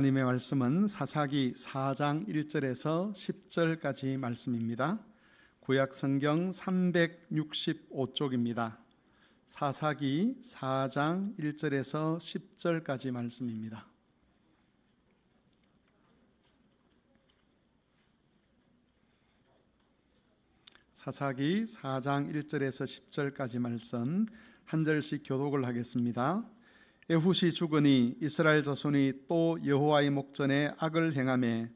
하나님의 말씀은 사사기 4장 1절에서 10절까지 말씀입니다. 구약 성경 365쪽입니다. 사사기 4장 1절에서 10절까지 말씀입니다. 사사기 4장 1절에서 10절까지 말씀 한 절씩 교독을 하겠습니다. 에훗이 죽으니 이스라엘 자손이 또 여호와의 목전에 악을 행하며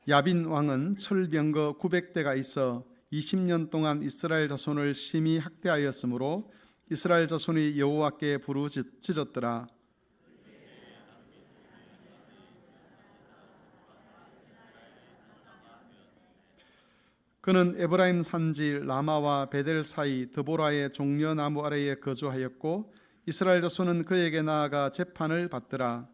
야빈 왕은 철병거 900대가 있어 20년 동안 이스라엘 자손을 심히 학대하였으므로 이스라엘 자손이 여호와께 부르짖었더라. 그는 에브라임 산지 라마와 베델 사이 드보라의 종려나무 아래에 거주하였고 이스라엘 자손은 그에게 나아가 재판을 받더라.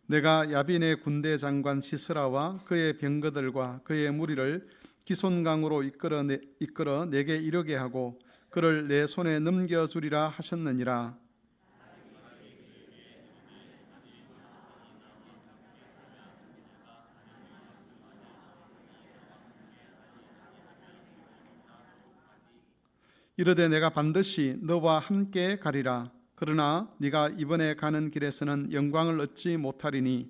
내가 야빈의 군대 장관 시스라와 그의 병거들과 그의 무리를 기손강으로 이끌어 내게 이르게 하고 그를 내 손에 넘겨주리라 하셨느니라. 이르되 내가 반드시 너와 함께 가리라. 그러나 네가 이번에 가는 길에서는 영광을 얻지 못하리니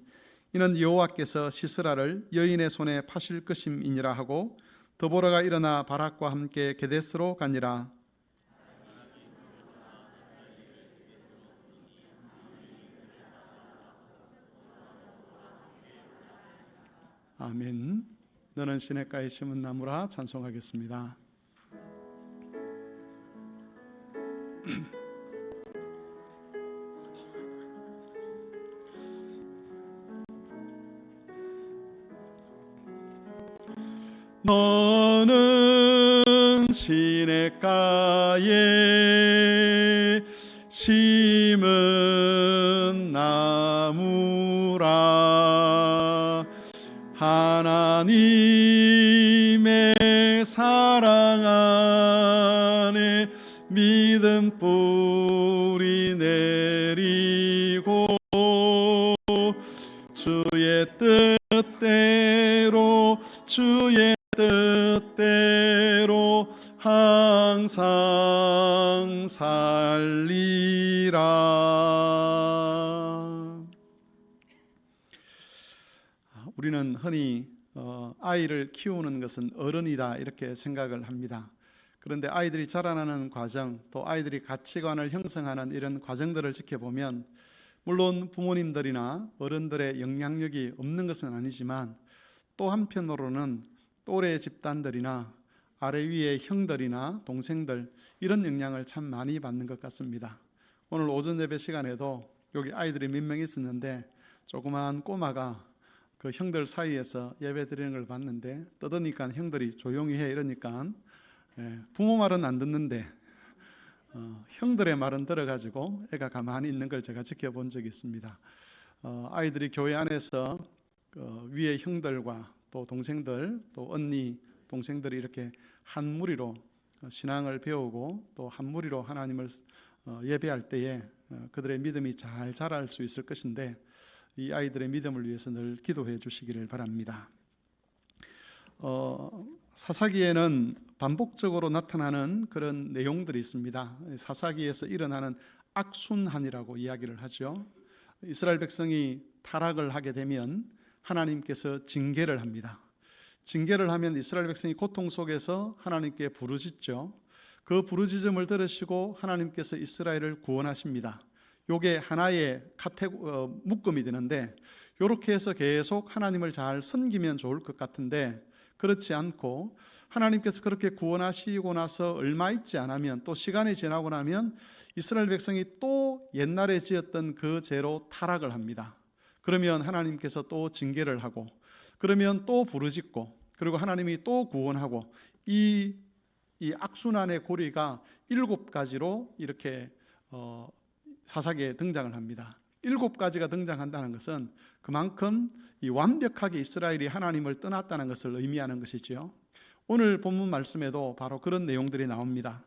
이는 여호와께서 시스라를 여인의 손에 파실 것임이니라 하고 드보라가 일어나 바락과 함께 게데스로 가니라. 아멘. 너는 시냇가에 심은 나무라 찬송하겠습니다. 너는 시냇가에 심은 나무라. 하나님의 사랑 안에 믿음 뿌리 내리고 주의 뜻대로 항상 살리라. 우리는 흔히 아이를 키우는 것은 어른이다 이렇게 생각을 합니다. 그런데 아이들이 자라나는 과정, 또 아이들이 가치관을 형성하는 이런 과정들을 지켜보면 물론 부모님들이나 어른들의 영향력이 없는 것은 아니지만 또 한편으로는 또래 집단들이나 아래 위의 형들이나 동생들 이런 영향을 참 많이 받는 것 같습니다. 오늘 오전 예배 시간에도 여기 아이들이 몇 명 있었는데 조그마한 꼬마가 그 형들 사이에서 예배 드리는 걸 봤는데 떠드니까 형들이 조용히 해 이러니까 부모 말은 안 듣는데 형들의 말은 들어가지고 애가 가만히 있는 걸 제가 지켜본 적이 있습니다. 아이들이 교회 안에서 위의 형들과 또 동생들 또 언니 동생들이 이렇게 한 무리로 신앙을 배우고 또 한 무리로 하나님을 예배할 때에 그들의 믿음이 잘 자랄 수 있을 것인데 이 아이들의 믿음을 위해서 늘 기도해 주시기를 바랍니다. 사사기에는 반복적으로 나타나는 그런 내용들이 있습니다. 사사기에서 일어나는 악순환이라고 이야기를 하죠. 이스라엘 백성이 타락을 하게 되면 하나님께서 징계를 합니다. 징계를 하면 이스라엘 백성이 고통 속에서 하나님께 부르짖죠. 그 부르짖음을 들으시고 하나님께서 이스라엘을 구원하십니다. 이게 하나의 묶음이 되는데 이렇게 해서 계속 하나님을 잘 섬기면 좋을 것 같은데 그렇지 않고 하나님께서 그렇게 구원하시고 나서 얼마 있지 않으면, 또 시간이 지나고 나면 이스라엘 백성이 또 옛날에 지었던 그 죄로 타락을 합니다. 그러면 하나님께서 또 징계를 하고, 그러면 또 부르짖고, 그리고 하나님이 또 구원하고, 이 악순환의 고리가 7가지로 이렇게 사사기에 등장을 합니다. 7가지가 등장한다는 것은 그만큼 이 완벽하게 이스라엘이 하나님을 떠났다는 것을 의미하는 것이지요. 오늘 본문 말씀에도 바로 그런 내용들이 나옵니다.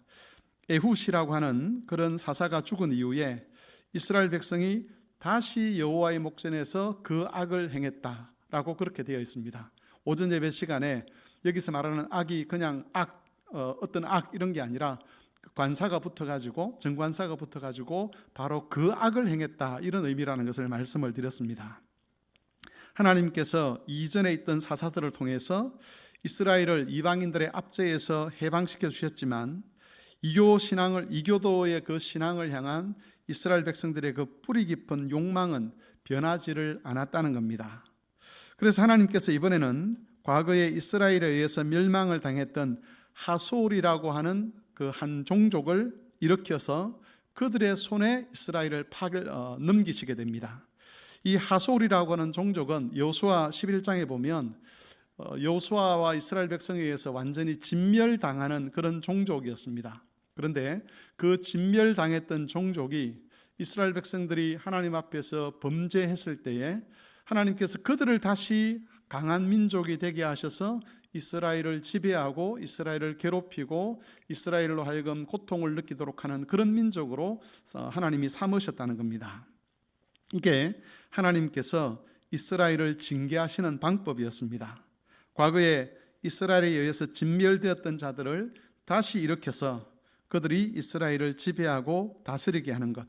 에훗이라고 하는 그런 사사가 죽은 이후에 이스라엘 백성이 다시 여호와의 목전에서 그 악을 행했다라고 그렇게 되어 있습니다. 오전 예배 시간에 여기서 말하는 악이 그냥 어떤 악 이런 게 아니라 관사가 붙어가지고, 정관사가 붙어가지고 바로 그 악을 행했다, 이런 의미라는 것을 말씀을 드렸습니다. 하나님께서 이전에 있던 사사들을 통해서 이스라엘을 이방인들의 압제에서 해방시켜 주셨지만 이교도의 그 신앙을 향한 이스라엘 백성들의 그 뿌리 깊은 욕망은 변하지를 않았다는 겁니다. 그래서 하나님께서 이번에는 과거에 이스라엘에 의해서 멸망을 당했던 하솔이라고 하는 그 한 종족을 일으켜서 그들의 손에 이스라엘을 넘기시게 됩니다. 이 하솔이라고 하는 종족은 여호수아 11장에 보면 여호수아와 이스라엘 백성에 의해서 완전히 진멸당하는 그런 종족이었습니다. 그런데 그 진멸당했던 종족이 이스라엘 백성들이 하나님 앞에서 범죄했을 때에 하나님께서 그들을 다시 강한 민족이 되게 하셔서 이스라엘을 지배하고 이스라엘을 괴롭히고 이스라엘로 하여금 고통을 느끼도록 하는 그런 민족으로 하나님이 삼으셨다는 겁니다. 이게 하나님께서 이스라엘을 징계하시는 방법이었습니다. 과거에 이스라엘에 의해서 진멸되었던 자들을 다시 일으켜서 그들이 이스라엘을 지배하고 다스리게 하는 것,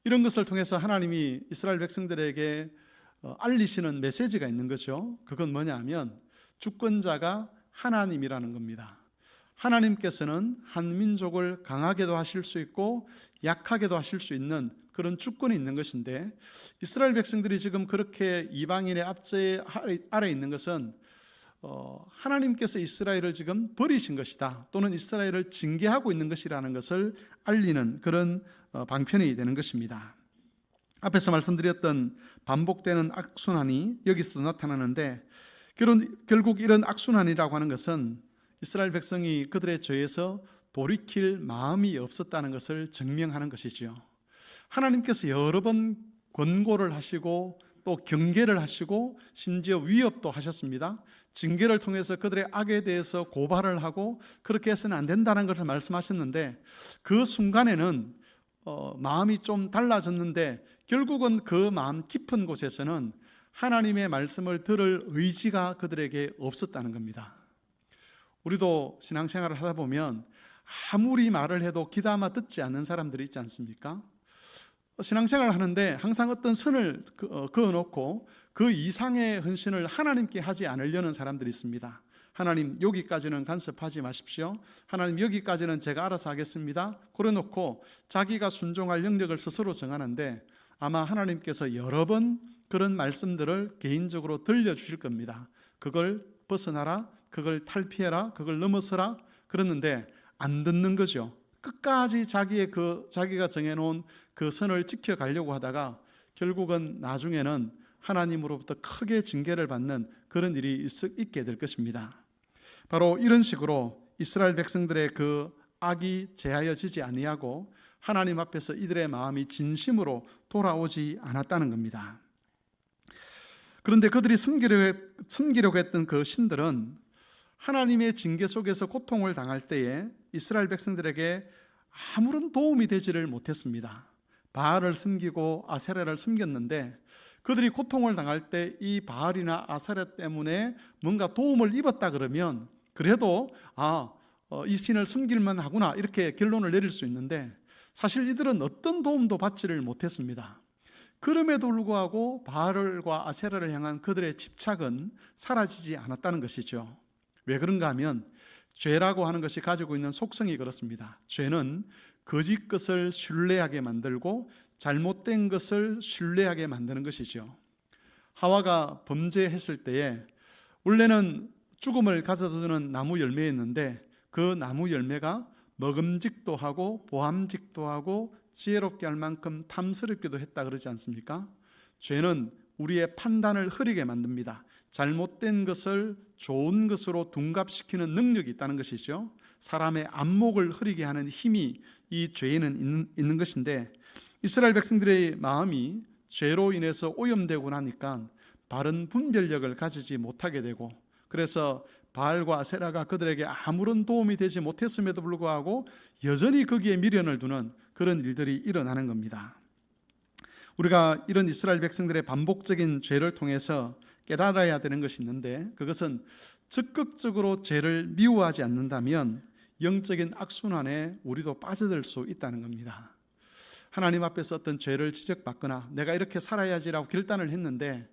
이런 것을 통해서 하나님이 이스라엘 백성들에게 알리시는 메시지가 있는 거죠. 그건 뭐냐 하면 주권자가 하나님이라는 겁니다. 하나님께서는 한 민족을 강하게도 하실 수 있고 약하게도 하실 수 있는 그런 주권이 있는 것인데, 이스라엘 백성들이 지금 그렇게 이방인의 압제 아래 있는 것은 하나님께서 이스라엘을 지금 버리신 것이다, 또는 이스라엘을 징계하고 있는 것이라는 것을 알리는 그런 방편이 되는 것입니다. 앞에서 말씀드렸던 반복되는 악순환이 여기서도 나타나는데, 결국 이런 악순환이라고 하는 것은 이스라엘 백성이 그들의 죄에서 돌이킬 마음이 없었다는 것을 증명하는 것이지요. 하나님께서 여러 번 권고를 하시고 또 경계를 하시고 심지어 위협도 하셨습니다. 징계를 통해서 그들의 악에 대해서 고발을 하고 그렇게 해서는 안 된다는 것을 말씀하셨는데, 그 순간에는 마음이 좀 달라졌는데 결국은 그 마음 깊은 곳에서는 하나님의 말씀을 들을 의지가 그들에게 없었다는 겁니다. 우리도 신앙생활을 하다 보면 아무리 말을 해도 귀담아 듣지 않는 사람들이 있지 않습니까? 신앙생활을 하는데 항상 어떤 선을 그어놓고 그 이상의 헌신을 하나님께 하지 않으려는 사람들이 있습니다. 하나님, 여기까지는 간섭하지 마십시오. 하나님, 여기까지는 제가 알아서 하겠습니다. 그래놓고 자기가 순종할 영역을 스스로 정하는데, 아마 하나님께서 여러 번 그런 말씀들을 개인적으로 들려주실 겁니다. 그걸 벗어나라, 그걸 탈피해라, 그걸 넘어서라, 그랬는데 안 듣는 거죠. 끝까지 자기가 정해놓은 그 선을 지켜가려고 하다가 결국은 나중에는 하나님으로부터 크게 징계를 받는 그런 일이 있게 될 것입니다. 바로 이런 식으로 이스라엘 백성들의 그 악이 제하여지지 아니하고 하나님 앞에서 이들의 마음이 진심으로 돌아오지 않았다는 겁니다. 그런데 그들이 섬기려고 했던 그 신들은 하나님의 징계 속에서 고통을 당할 때에 이스라엘 백성들에게 아무런 도움이 되지를 못했습니다. 바알을 섬기고 아세라를 섬겼는데 그들이 고통을 당할 때 이 바알이나 아세라 때문에 뭔가 도움을 입었다 그러면 그래도 이 신을 섬길만 하구나, 이렇게 결론을 내릴 수 있는데, 사실 이들은 어떤 도움도 받지를 못했습니다. 그럼에도 불구하고 바알과 아세라를 향한 그들의 집착은 사라지지 않았다는 것이죠. 왜 그런가 하면 죄라고 하는 것이 가지고 있는 속성이 그렇습니다. 죄는 거짓 것을 신뢰하게 만들고 잘못된 것을 신뢰하게 만드는 것이죠. 하와가 범죄했을 때에 원래는 죽음을 가져다주는 나무 열매였는데 그 나무 열매가 먹음직도 하고 보암직도 하고 지혜롭게 할 만큼 탐스럽기도 했다 그러지 않습니까? 죄는 우리의 판단을 흐리게 만듭니다. 잘못된 것을 좋은 것으로 둔갑시키는 능력이 있다는 것이죠. 사람의 안목을 흐리게 하는 힘이 이 죄에는 있는 것인데, 이스라엘 백성들의 마음이 죄로 인해서 오염되고 나니까 바른 분별력을 가지지 못하게 되고, 그래서 바알과 아세라가 그들에게 아무런 도움이 되지 못했음에도 불구하고 여전히 거기에 미련을 두는 그런 일들이 일어나는 겁니다. 우리가 이런 이스라엘 백성들의 반복적인 죄를 통해서 깨달아야 되는 것이 있는데, 그것은 적극적으로 죄를 미워하지 않는다면 영적인 악순환에 우리도 빠져들 수 있다는 겁니다. 하나님 앞에서 어떤 죄를 지적받거나 내가 이렇게 살아야지라고 결단을 했는데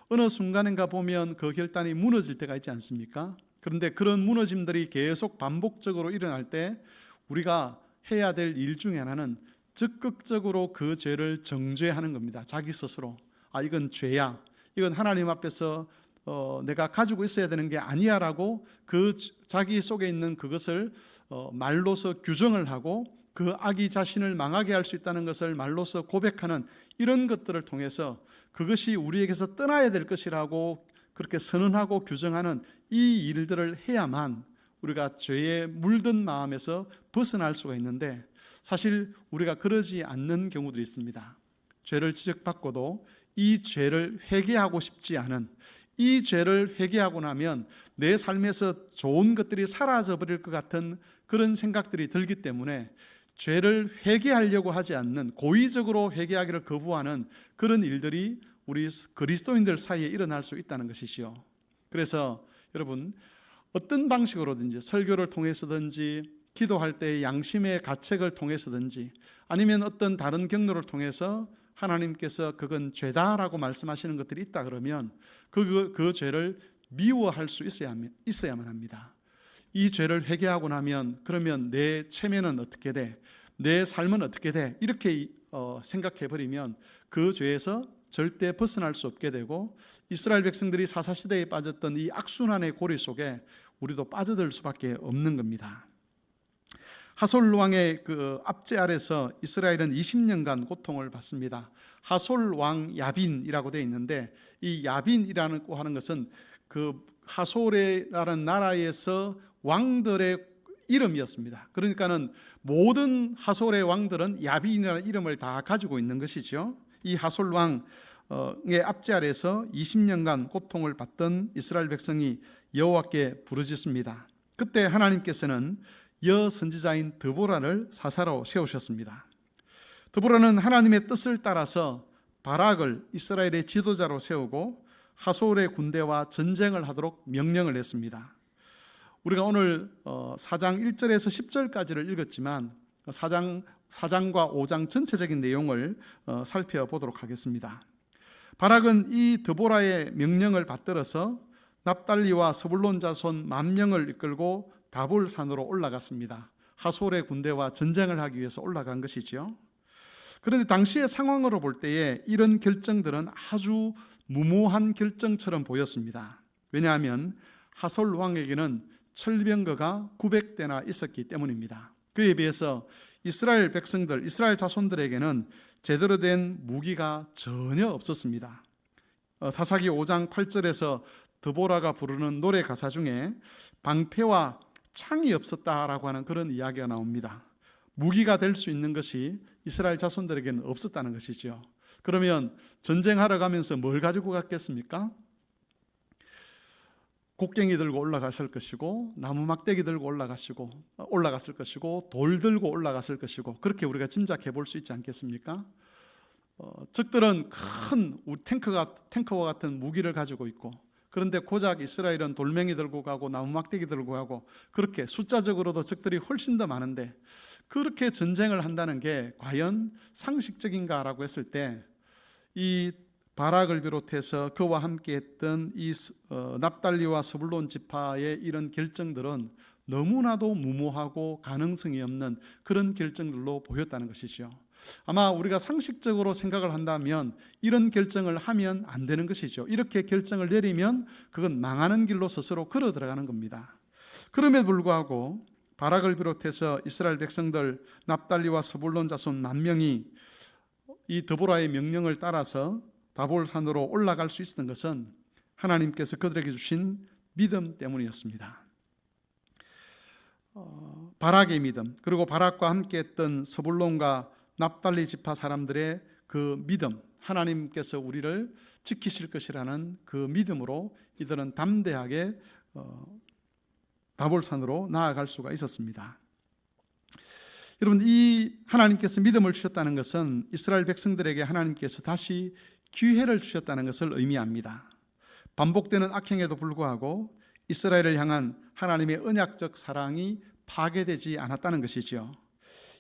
어느 순간인가 보면 그 결단이 무너질 때가 있지 않습니까? 그런데 그런 무너짐들이 계속 반복적으로 일어날 때 우리가 해야 될 일 중에 하나는 적극적으로 그 죄를 정죄하는 겁니다. 자기 스스로. 이건 죄야. 이건 하나님 앞에서 내가 가지고 있어야 되는 게 아니야 라고 그 자기 속에 있는 그것을 말로서 규정을 하고 그 악이 자신을 망하게 할 수 있다는 것을 말로서 고백하는 이런 것들을 통해서 그것이 우리에게서 떠나야 될 것이라고 그렇게 선언하고 규정하는 이 일들을 해야만 우리가 죄에 물든 마음에서 벗어날 수가 있는데, 사실 우리가 그러지 않는 경우들이 있습니다. 죄를 지적받고도 이 죄를 회개하고 싶지 않은, 이 죄를 회개하고 나면 내 삶에서 좋은 것들이 사라져 버릴 것 같은 그런 생각들이 들기 때문에 죄를 회개하려고 하지 않는, 고의적으로 회개하기를 거부하는 그런 일들이 우리 그리스도인들 사이에 일어날 수 있다는 것이지요. 그래서 여러분, 어떤 방식으로든지 설교를 통해서든지 기도할 때의 양심의 가책을 통해서든지 아니면 어떤 다른 경로를 통해서 하나님께서 그건 죄다라고 말씀하시는 것들이 있다 그러면 그 죄를 미워할 수 있어야만 합니다. 이 죄를 회개하고 나면 그러면 내 체면은 어떻게 돼? 내 삶은 어떻게 돼? 이렇게 생각해 버리면 그 죄에서 절대 벗어날 수 없게 되고, 이스라엘 백성들이 사사시대에 빠졌던 이 악순환의 고리 속에 우리도 빠져들 수밖에 없는 겁니다. 하솔 왕의 그 압제 아래서 이스라엘은 20년간 고통을 받습니다. 하솔 왕 야빈이라고 되어 있는데, 이 야빈이라고 하는 것은 그 하솔이라는 나라에서 왕들의 이름이었습니다. 그러니까는 모든 하솔의 왕들은 야빈이라는 이름을 다 가지고 있는 것이죠. 이 하솔 왕의 압제 아래서 20년간 고통을 받던 이스라엘 백성이 여호와께 부르짖습니다. 그때 하나님께서는 여선지자인 드보라를 사사로 세우셨습니다. 드보라는 하나님의 뜻을 따라서 바락을 이스라엘의 지도자로 세우고 하솔의 군대와 전쟁을 하도록 명령을 했습니다. 우리가 오늘 4장 1절에서 10절까지를 읽었지만 4장과 5장 전체적인 내용을 살펴보도록 하겠습니다. 바락은 이 드보라의 명령을 받들어서 납달리와 스불론 자손 10,000명을 이끌고 다볼산으로 올라갔습니다. 하솔의 군대와 전쟁을 하기 위해서 올라간 것이죠. 그런데 당시의 상황으로 볼 때에 이런 결정들은 아주 무모한 결정처럼 보였습니다. 왜냐하면 하솔 왕에게는 철병거가 900대나 있었기 때문입니다. 그에 비해서 이스라엘 백성들, 이스라엘 자손들에게는 제대로 된 무기가 전혀 없었습니다. 사사기 5장 8절에서 드보라가 부르는 노래 가사 중에 방패와 창이 없었다라고 하는 그런 이야기가 나옵니다. 무기가 될 수 있는 것이 이스라엘 자손들에게는 없었다는 것이죠. 그러면 전쟁하러 가면서 뭘 가지고 갔겠습니까? 곡괭이 들고 올라갔을 것이고, 나무 막대기 들고 올라갔을 것이고, 돌 들고 올라갔을 것이고, 그렇게 우리가 짐작해 볼 수 있지 않겠습니까? 적들은 큰 탱크와 같은 무기를 가지고 있고, 그런데 고작 이스라엘은 돌멩이 들고 가고 나무 막대기 들고 가고, 그렇게 숫자적으로도 적들이 훨씬 더 많은데 그렇게 전쟁을 한다는 게 과연 상식적인가라고 했을 때, 이 바락을 비롯해서 그와 함께 했던 이 납달리와 스불론 지파의 이런 결정들은 너무나도 무모하고 가능성이 없는 그런 결정들로 보였다는 것이죠. 아마 우리가 상식적으로 생각을 한다면 이런 결정을 하면 안 되는 것이죠. 이렇게 결정을 내리면 그건 망하는 길로 스스로 걸어 들어가는 겁니다. 그럼에도 불구하고 바락을 비롯해서 이스라엘 백성들 납달리와 스불론 자손 만 명이 이 드보라의 명령을 따라서 다볼산으로 올라갈 수 있었던 것은 하나님께서 그들에게 주신 믿음 때문이었습니다. 바락의 믿음, 그리고 바락과 함께했던 스불론과 납달리 지파 사람들의 그 믿음, 하나님께서 우리를 지키실 것이라는 그 믿음으로 이들은 담대하게 다볼산으로 나아갈 수가 있었습니다. 여러분, 이 하나님께서 믿음을 주셨다는 것은 이스라엘 백성들에게 하나님께서 다시 기회를 주셨다는 것을 의미합니다. 반복되는 악행에도 불구하고 이스라엘을 향한 하나님의 언약적 사랑이 파괴되지 않았다는 것이죠.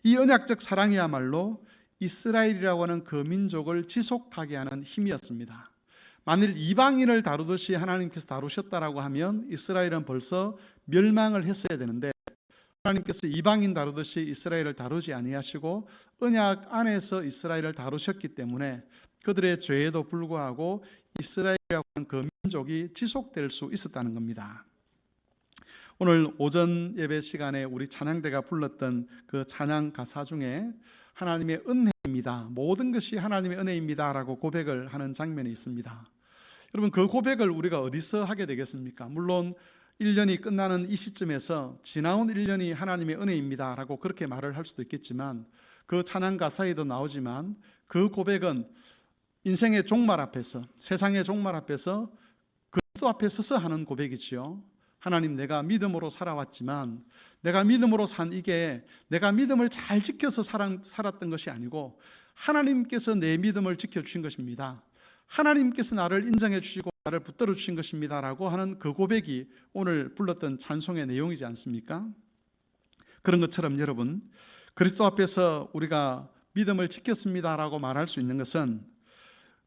이 언약적 사랑이야말로 이스라엘이라고 하는 그 민족을 지속하게 하는 힘이었습니다. 만일 이방인을 다루듯이 하나님께서 다루셨다라고 하면 이스라엘은 벌써 멸망을 했어야 되는데, 하나님께서 이방인 다루듯이 이스라엘을 다루지 아니하시고 언약 안에서 이스라엘을 다루셨기 때문에 그들의 죄에도 불구하고 이스라엘이라고 하는 그 민족이 지속될 수 있었다는 겁니다. 오늘 오전 예배 시간에 우리 찬양대가 불렀던 그 찬양 가사 중에 하나님의 은혜입니다, 모든 것이 하나님의 은혜입니다 라고 고백을 하는 장면이 있습니다. 여러분, 그 고백을 우리가 어디서 하게 되겠습니까? 물론 1년이 끝나는 이 시점에서 지나온 1년이 하나님의 은혜입니다 라고 그렇게 말을 할 수도 있겠지만, 그 찬양 가사에도 나오지만 그 고백은 인생의 종말 앞에서, 세상의 종말 앞에서 그리스도 앞에 서서 하는 고백이지요. 하나님, 내가 믿음으로 살아왔지만 내가 믿음으로 산 이게 내가 믿음을 잘 지켜서 살았던 것이 아니고 하나님께서 내 믿음을 지켜주신 것입니다. 하나님께서 나를 인정해 주시고 나를 붙들어 주신 것입니다 라고 하는 그 고백이 오늘 불렀던 찬송의 내용이지 않습니까? 그런 것처럼 여러분, 그리스도 앞에서 우리가 믿음을 지켰습니다 라고 말할 수 있는 것은,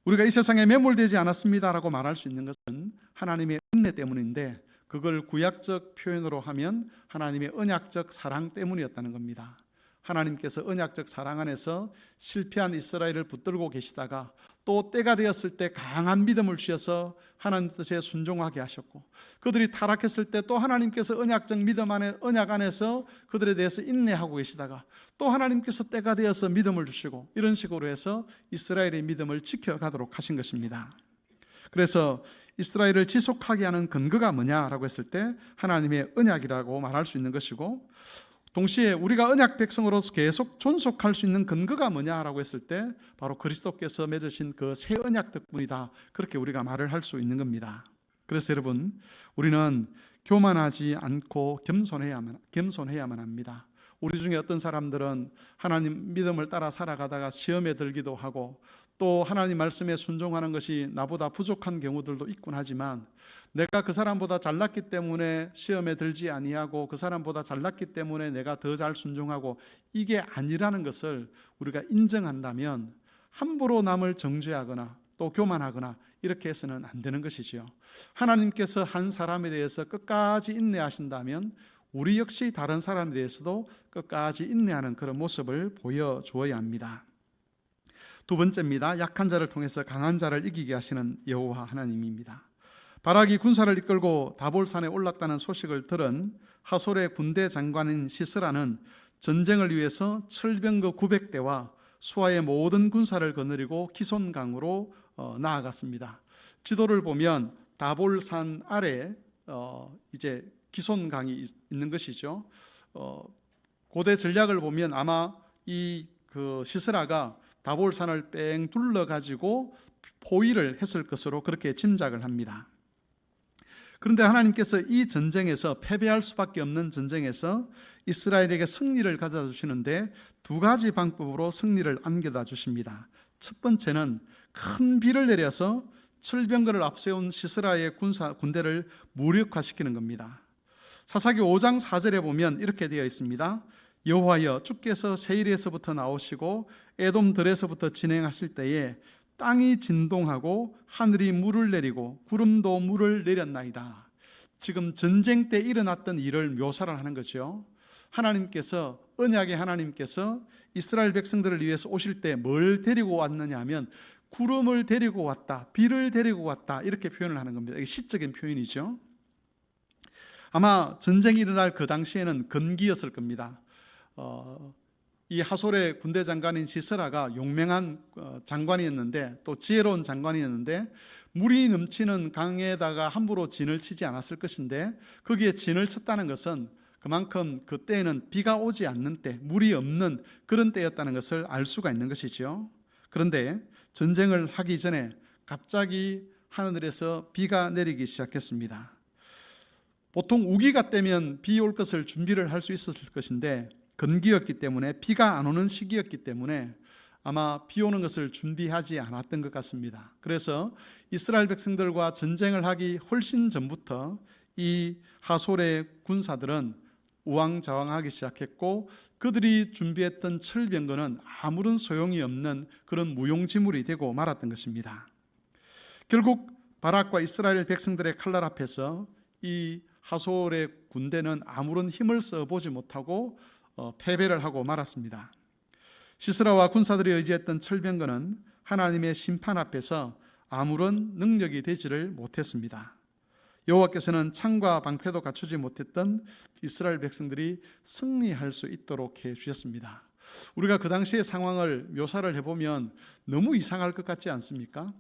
우리가 이 세상에 매몰되지 않았습니다 라고 말할 수 있는 것은 하나님의 은혜 때문인데, 그걸 구약적 표현으로 하면 하나님의 언약적 사랑 때문이었다는 겁니다. 하나님께서 언약적 사랑 안에서 실패한 이스라엘을 붙들고 계시다가 또 때가 되었을 때 강한 믿음을 주셔서 하나님 뜻에 순종하게 하셨고, 그들이 타락했을 때 또 하나님께서 언약적 믿음 안에, 언약 안에서 그들에 대해서 인내하고 계시다가 또 하나님께서 때가 되어서 믿음을 주시고, 이런 식으로 해서 이스라엘의 믿음을 지켜가도록 하신 것입니다. 그래서 이스라엘을 지속하게 하는 근거가 뭐냐라고 했을 때 하나님의 언약이라고 말할 수 있는 것이고, 동시에 우리가 언약 백성으로서 계속 존속할 수 있는 근거가 뭐냐라고 했을 때 바로 그리스도께서 맺으신 그 새 언약 덕분이다, 그렇게 우리가 말을 할 수 있는 겁니다. 그래서 여러분, 우리는 교만하지 않고 겸손해야만 합니다. 우리 중에 어떤 사람들은 하나님 믿음을 따라 살아가다가 시험에 들기도 하고, 또 하나님 말씀에 순종하는 것이 나보다 부족한 경우들도 있곤 하지만, 내가 그 사람보다 잘났기 때문에 시험에 들지 아니하고 그 사람보다 잘났기 때문에 내가 더 잘 순종하고, 이게 아니라는 것을 우리가 인정한다면 함부로 남을 정죄하거나 또 교만하거나 이렇게 해서는 안 되는 것이지요. 하나님께서 한 사람에 대해서 끝까지 인내하신다면 우리 역시 다른 사람에 대해서도 끝까지 인내하는 그런 모습을 보여주어야 합니다. 두 번째입니다. 약한 자를 통해서 강한 자를 이기게 하시는 여호와 하나님입니다. 바락이 군사를 이끌고 다볼산에 올랐다는 소식을 들은 하솔의 군대 장관인 시스라는 전쟁을 위해서 철병거 900대와 수하의 모든 군사를 거느리고 기손강으로 나아갔습니다. 지도를 보면 다볼산 아래 이제 기손강이 있는 것이죠. 고대 전략을 보면 아마 이 그 시스라가 다볼산을 뺑 둘러가지고 포위를 했을 것으로 그렇게 짐작을 합니다. 그런데 하나님께서 이 전쟁에서, 패배할 수밖에 없는 전쟁에서 이스라엘에게 승리를 가져다 주시는데 두 가지 방법으로 승리를 안겨다 주십니다. 첫 번째는 큰 비를 내려서 철병거를 앞세운 시스라의 군대를 무력화시키는 겁니다. 사사기 5장 4절에 보면 이렇게 되어 있습니다. 여호와여, 주께서 세일에서부터 나오시고 에돔 들에서부터 진행하실 때에 땅이 진동하고 하늘이 물을 내리고 구름도 물을 내렸나이다. 지금 전쟁 때 일어났던 일을 묘사를 하는 거죠. 하나님께서, 언약의 하나님께서 이스라엘 백성들을 위해서 오실 때 뭘 데리고 왔느냐 하면 구름을 데리고 왔다, 비를 데리고 왔다, 이렇게 표현을 하는 겁니다. 이게 시적인 표현이죠. 아마 전쟁이 일어날 그 당시에는 건기였을 겁니다. 이 하솔의 군대 장관인 시스라가 용맹한 장관이었는데, 또 지혜로운 장관이었는데, 물이 넘치는 강에다가 함부로 진을 치지 않았을 것인데, 거기에 진을 쳤다는 것은 그만큼 그때에는 비가 오지 않는 때, 물이 없는 그런 때였다는 것을 알 수가 있는 것이죠. 그런데 전쟁을 하기 전에 갑자기 하늘에서 비가 내리기 시작했습니다. 보통 우기가 때면 비 올 것을 준비를 할 수 있었을 것인데, 건기였기 때문에, 비가 안 오는 시기였기 때문에 아마 비 오는 것을 준비하지 않았던 것 같습니다. 그래서 이스라엘 백성들과 전쟁을 하기 훨씬 전부터 이 하솔의 군사들은 우왕좌왕하기 시작했고, 그들이 준비했던 철병거는 아무런 소용이 없는 그런 무용지물이 되고 말았던 것입니다. 결국 바락과 이스라엘 백성들의 칼날 앞에서 이 하솔의 군대는 아무런 힘을 써보지 못하고 패배를 하고 말았습니다. 시스라와 군사들이 의지했던 철병거는 하나님의 심판 앞에서 아무런 능력이 되지를 못했습니다. 여호와께서는 창과 방패도 갖추지 못했던 이스라엘 백성들이 승리할 수 있도록 해주셨습니다. 우리가 그 당시의 상황을 묘사를 해보면 너무 이상할 것 같지 않습니까?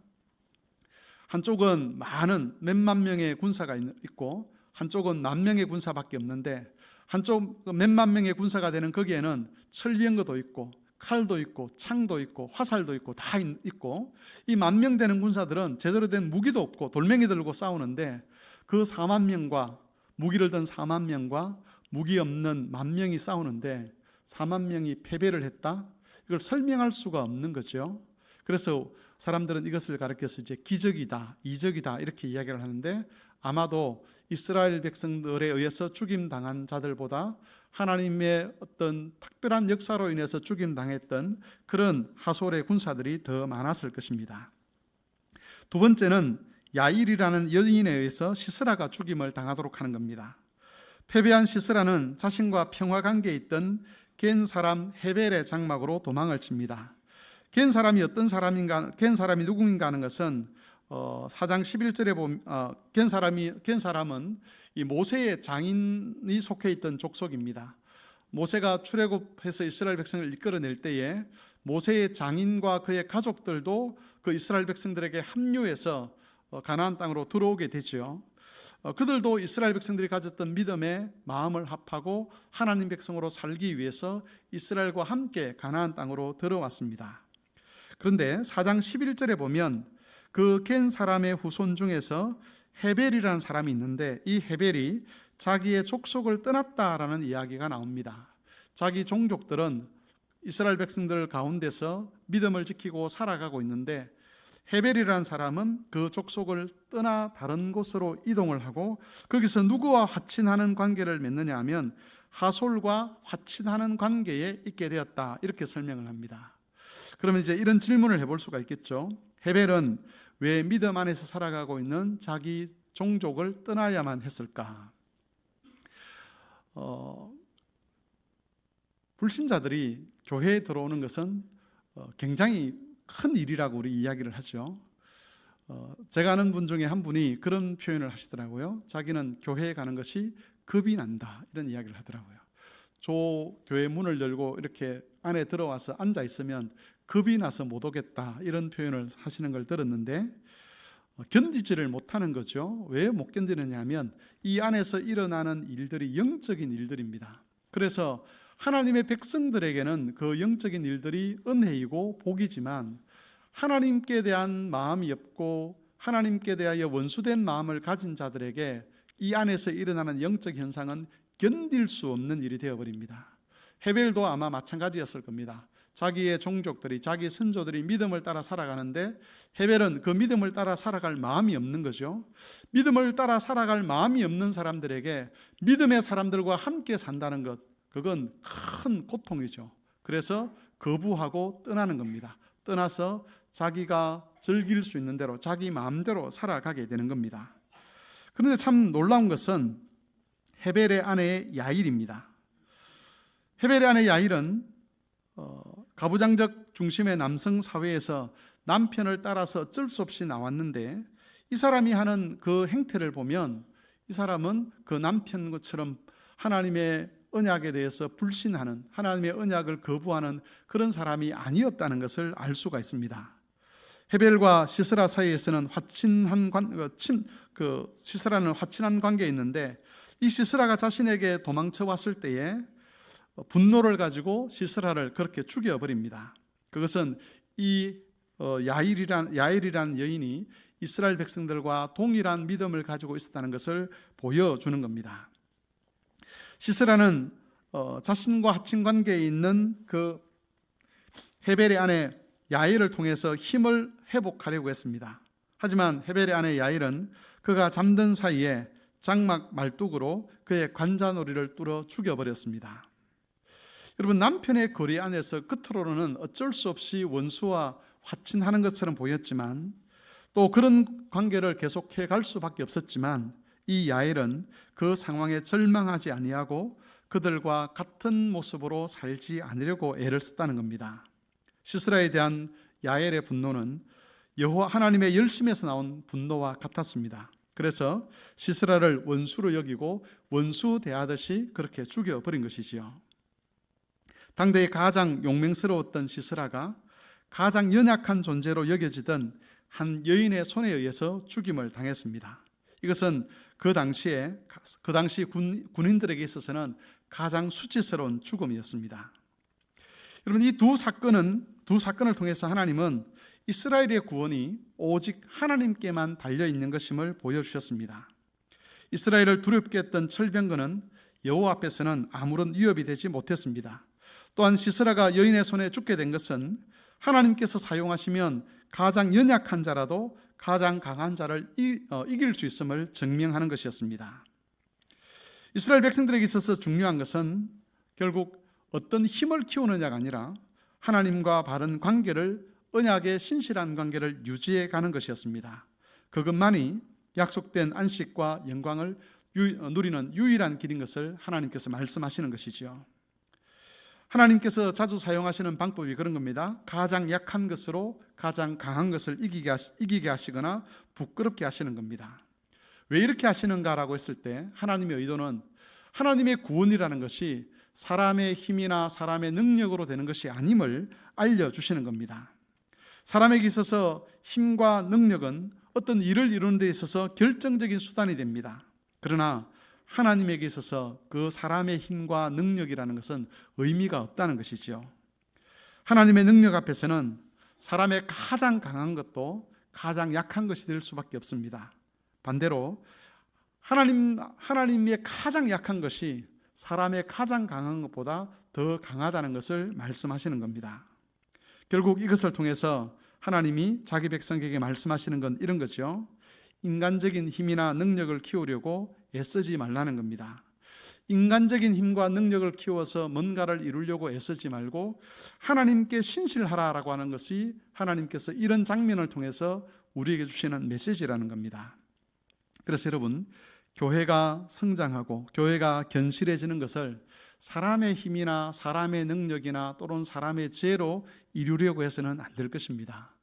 한쪽은 많은 몇만 명의 군사가 있고, 한쪽은 만 명의 군사밖에 없는데, 한쪽 몇만 명의 군사가 되는 거기에는 철병거도 있고 칼도 있고 창도 있고 화살도 있고 다 있고, 이 10,000명 되는 군사들은 제대로 된 무기도 없고 돌멩이 들고 싸우는데, 그 40,000명과 무기를 든 40,000명과 무기 없는 10,000명이 싸우는데 40,000명이 패배를 했다? 이걸 설명할 수가 없는 거죠. 그래서 사람들은 이것을 가리켜서 이제 기적이다, 이적이다 이렇게 이야기를 하는데, 아마도 이스라엘 백성들에 의해서 죽임당한 자들보다 하나님의 어떤 특별한 역사로 인해서 죽임당했던 그런 하솔의 군사들이 더 많았을 것입니다. 두 번째는 야일이라는 여인에 의해서 시스라가 죽임을 당하도록 하는 겁니다. 패배한 시스라는 자신과 평화관계에 있던 겐 사람 헤벨의 장막으로 도망을 칩니다. 겐 사람이 어떤 사람인가, 겐 사람이 누구인가 하는 것은 4장 11절에 보면 겐 사람은 이 모세의 장인이 속해 있던 족속입니다. 모세가 출애굽해서 이스라엘 백성을 이끌어낼 때에 모세의 장인과 그의 가족들도 그 이스라엘 백성들에게 합류해서 가나안 땅으로 들어오게 되죠. 그들도 이스라엘 백성들이 가졌던 믿음의 마음을 합하고 하나님 백성으로 살기 위해서 이스라엘과 함께 가나안 땅으로 들어왔습니다. 그런데 4장 11절에 보면 그 겐 사람의 후손 중에서 헤벨이라는 사람이 있는데, 이 헤벨이 자기의 족속을 떠났다라는 이야기가 나옵니다. 자기 종족들은 이스라엘 백성들 가운데서 믿음을 지키고 살아가고 있는데, 헤벨이라는 사람은 그 족속을 떠나 다른 곳으로 이동을 하고 거기서 누구와 화친하는 관계를 맺느냐 하면 하솔과 화친하는 관계에 있게 되었다, 이렇게 설명을 합니다. 그러면 이제 이런 질문을 해볼 수가 있겠죠. 헤벨은 왜 믿음 안에서 살아가고 있는 자기 종족을 떠나야만 했을까? 불신자들이 교회에 들어오는 것은 굉장히 큰 일이라고 우리 이야기를 하죠. 제가 아는 분 중에 한 분이 그런 표현을 하시더라고요. 자기는 교회에 가는 것이 겁이 난다, 이런 이야기를 하더라고요. 교회 문을 열고 이렇게 안에 들어와서 앉아 있으면 겁이 나서 못 오겠다, 이런 표현을 하시는 걸 들었는데, 견디지를 못하는 거죠. 왜 못 견디느냐 하면 이 안에서 일어나는 일들이 영적인 일들입니다. 그래서 하나님의 백성들에게는 그 영적인 일들이 은혜이고 복이지만, 하나님께 대한 마음이 없고 하나님께 대하여 원수된 마음을 가진 자들에게 이 안에서 일어나는 영적 현상은 견딜 수 없는 일이 되어버립니다. 헤벨도 아마 마찬가지였을 겁니다. 자기의 종족들이, 자기 선조들이 믿음을 따라 살아가는데 헤벨은 그 믿음을 따라 살아갈 마음이 없는 거죠. 믿음을 따라 살아갈 마음이 없는 사람들에게 믿음의 사람들과 함께 산다는 것, 그건 큰 고통이죠. 그래서 거부하고 떠나는 겁니다. 떠나서 자기가 즐길 수 있는 대로 자기 마음대로 살아가게 되는 겁니다. 그런데 참 놀라운 것은 헤벨의 아내 야일입니다. 헤벨의 아내 야일은 가부장적 중심의 남성 사회에서 남편을 따라서 어쩔 수 없이 나왔는데, 이 사람이 하는 그 행태를 보면 이 사람은 그 남편 것처럼 하나님의 언약에 대해서 불신하는, 하나님의 언약을 거부하는 그런 사람이 아니었다는 것을 알 수가 있습니다. 헤벨과 시스라 사이에서는 시스라는 화친한 관계에 있는데, 이 시스라가 자신에게 도망쳐 왔을 때에 분노를 가지고 시스라를 그렇게 죽여버립니다. 그것은 이 야일이란 여인이 이스라엘 백성들과 동일한 믿음을 가지고 있었다는 것을 보여주는 겁니다. 시스라는 자신과 하친 관계에 있는 그 헤벨의 아내 야일을 통해서 힘을 회복하려고 했습니다. 하지만 헤벨의 아내 야일은 그가 잠든 사이에 장막 말뚝으로 그의 관자놀이를 뚫어 죽여버렸습니다. 여러분, 남편의 거리 안에서 겉으로는 어쩔 수 없이 원수와 화친하는 것처럼 보였지만, 또 그런 관계를 계속해 갈 수밖에 없었지만, 이 야엘은 그 상황에 절망하지 아니하고 그들과 같은 모습으로 살지 않으려고 애를 썼다는 겁니다. 시스라에 대한 야엘의 분노는 여호와 하나님의 열심에서 나온 분노와 같았습니다. 그래서 시스라를 원수로 여기고 원수 대하듯이 그렇게 죽여버린 것이지요. 당대의 가장 용맹스러웠던 시스라가 가장 연약한 존재로 여겨지던 한 여인의 손에 의해서 죽임을 당했습니다. 이것은 그 당시 군인들에게 있어서는 가장 수치스러운 죽음이었습니다. 여러분, 이 두 사건을 통해서 하나님은 이스라엘의 구원이 오직 하나님께만 달려있는 것임을 보여주셨습니다. 이스라엘을 두렵게 했던 철병거는 여호와 앞에서는 아무런 위협이 되지 못했습니다. 또한 시스라가 여인의 손에 죽게 된 것은 하나님께서 사용하시면 가장 연약한 자라도 가장 강한 자를 이길 수 있음을 증명하는 것이었습니다. 이스라엘 백성들에게 있어서 중요한 것은 결국 어떤 힘을 키우느냐가 아니라 하나님과 바른 관계를, 언약의 신실한 관계를 유지해 가는 것이었습니다. 그것만이 약속된 안식과 영광을 누리는 유일한 길인 것을 하나님께서 말씀하시는 것이지요. 하나님께서 자주 사용하시는 방법이 그런 겁니다. 가장 약한 것으로 가장 강한 것을 이기게 하시거나 부끄럽게 하시는 겁니다. 왜 이렇게 하시는가라고 했을 때 하나님의 의도는 하나님의 구원이라는 것이 사람의 힘이나 사람의 능력으로 되는 것이 아님을 알려주시는 겁니다. 사람에게 있어서 힘과 능력은 어떤 일을 이루는 데 있어서 결정적인 수단이 됩니다. 그러나 하나님에게 있어서 그 사람의 힘과 능력이라는 것은 의미가 없다는 것이지요. 하나님의 능력 앞에서는 사람의 가장 강한 것도 가장 약한 것이 될 수밖에 없습니다. 반대로 하나님의 가장 약한 것이 사람의 가장 강한 것보다 더 강하다는 것을 말씀하시는 겁니다. 결국 이것을 통해서 하나님이 자기 백성에게 말씀하시는 건 이런 거죠. 인간적인 힘이나 능력을 키우려고 애쓰지 말라는 겁니다. 인간적인 힘과 능력을 키워서 뭔가를 이루려고 애쓰지 말고 하나님께 신실하라라고 하는 것이 하나님께서 이런 장면을 통해서 우리에게 주시는 메시지라는 겁니다. 그래서 여러분, 교회가 성장하고 교회가 견실해지는 것을 사람의 힘이나 사람의 능력이나 또는 사람의 지혜로 이루려고 해서는 안 될 것입니다.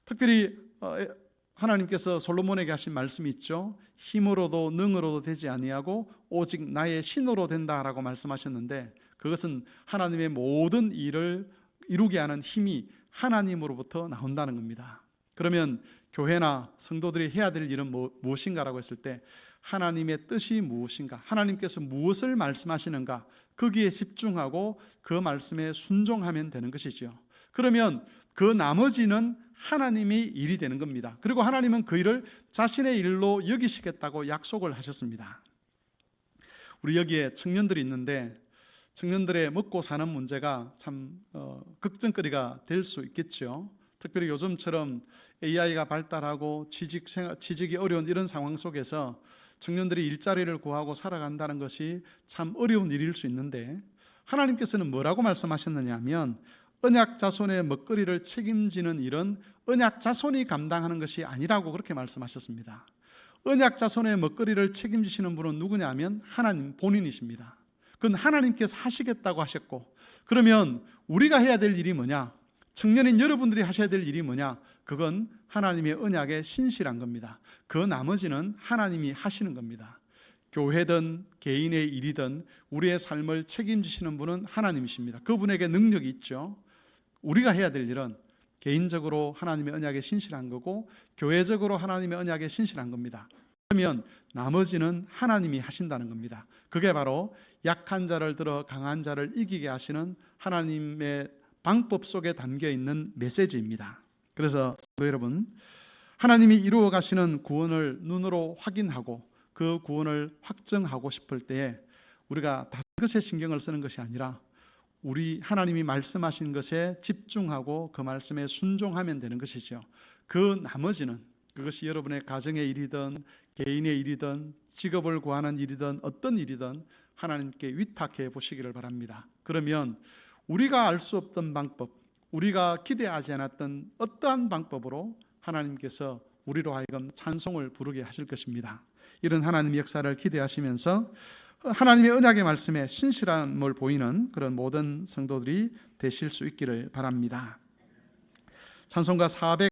특별히 하나님께서 솔로몬에게 하신 말씀이 있죠. 힘으로도 능으로도 되지 아니하고 오직 나의 신으로 된다라고 말씀하셨는데, 그것은 하나님의 모든 일을 이루게 하는 힘이 하나님으로부터 나온다는 겁니다. 그러면 교회나 성도들이 해야 될 일은 무엇인가라고 했을 때 하나님의 뜻이 무엇인가, 하나님께서 무엇을 말씀하시는가, 거기에 집중하고 그 말씀에 순종하면 되는 것이죠. 그러면 그 나머지는 하나님의 일이 되는 겁니다. 그리고 하나님은 그 일을 자신의 일로 여기시겠다고 약속을 하셨습니다. 우리 여기에 청년들이 있는데 청년들의 먹고 사는 문제가 참 걱정거리가 될 수 있겠죠. 특별히 요즘처럼 AI가 발달하고 취직이 어려운 이런 상황 속에서 청년들이 일자리를 구하고 살아간다는 것이 참 어려운 일일 수 있는데, 하나님께서는 뭐라고 말씀하셨느냐 하면 언약 자손의 먹거리를 책임지는 일은 언약 자손이 감당하는 것이 아니라고 그렇게 말씀하셨습니다. 언약 자손의 먹거리를 책임지시는 분은 누구냐 하면 하나님 본인이십니다. 그건 하나님께서 하시겠다고 하셨고, 그러면 우리가 해야 될 일이 뭐냐? 청년인 여러분들이 하셔야 될 일이 뭐냐? 그건 하나님의 언약에 신실한 겁니다. 그 나머지는 하나님이 하시는 겁니다. 교회든 개인의 일이든 우리의 삶을 책임지시는 분은 하나님이십니다. 그분에게 능력이 있죠. 우리가 해야 될 일은 개인적으로 하나님의 언약에 신실한 거고, 교회적으로 하나님의 언약에 신실한 겁니다. 그러면 나머지는 하나님이 하신다는 겁니다. 그게 바로 약한 자를 들어 강한 자를 이기게 하시는 하나님의 방법 속에 담겨 있는 메시지입니다. 그래서 여러분, 하나님이 이루어 가시는 구원을 눈으로 확인하고 그 구원을 확정하고 싶을 때에 우리가 다른 것에 신경을 쓰는 것이 아니라 우리 하나님이 말씀하신 것에 집중하고 그 말씀에 순종하면 되는 것이죠. 그 나머지는, 그것이 여러분의 가정의 일이든 개인의 일이든 직업을 구하는 일이든 어떤 일이든 하나님께 위탁해 보시기를 바랍니다. 그러면 우리가 알 수 없던 방법, 우리가 기대하지 않았던 어떠한 방법으로 하나님께서 우리로 하여금 찬송을 부르게 하실 것입니다. 이런 하나님의 역사를 기대하시면서 하나님의 언약의 말씀에 신실함을 보이는 그런 모든 성도들이 되실 수 있기를 바랍니다. 찬송가